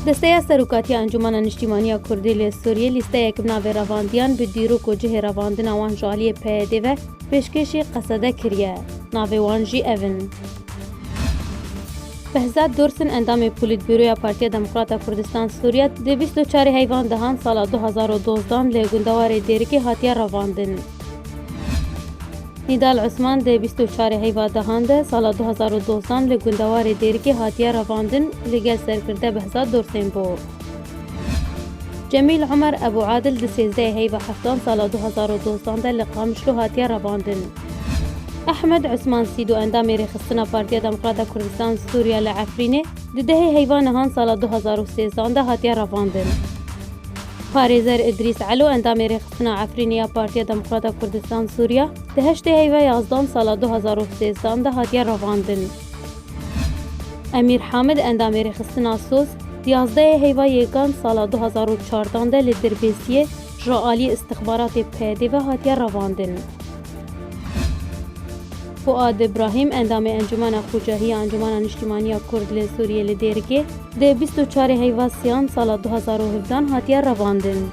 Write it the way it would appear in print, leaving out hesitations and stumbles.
دسته سروکاتی انجمن نیشتیمانی کردی لی سوریه لیسته یک ناو رواندیان به دیروک و جه رواندن وان جالی پیاده و پیشکشی قصده کریه. ناو وان جی اون. بهزاد دورسن اندام پولیتبیروی پارتی دموکرات کردستان سوریه ده 24 حیوان دهان سال 2012 لی گندوار دیرکی هاتیه رواندن. نیدال عثمان ده 24 حیوان دهان ده سال 2012 لی گندوار دیرکی هاتیه رواندن لگل سرکرده بهزاد دورسن بو. جمیل عمر ابو عادل ده 13 حیوان هفتان سال 2012 ده لقامشلو هاتیه رواندن. احمد عثمان سیدو اندام رخصتنا پارتی دموکرات کردستان سوریه لعفرینه ده حیوان هان سال 2013 ده هاتیه رواندن. پارێزەر ئیدریس علو ئەندامی ڕێخستنە عەفرینەیە پارتیە دەموکراتە کوردستان سووریا دە 8 هەیڤە 11 ساڵە 2013 دا هاتیە ڕەڤاندن. ئەمیر حامد ئەندامی ڕێخستنە سۆس 11 هەیڤە یەکان ساڵە 2014 دا لە دەربێسیە ژەئالی استخباراتê پێدێڤە هاتیە ڕەڤاندن. فؤاد ابراهیم اندام انجمن خوجاهی انجمن نیشتیمانی کرد لی سوریه لی دیرکی ده 24 هیواسیان سال 2017 هاتیه رواندن.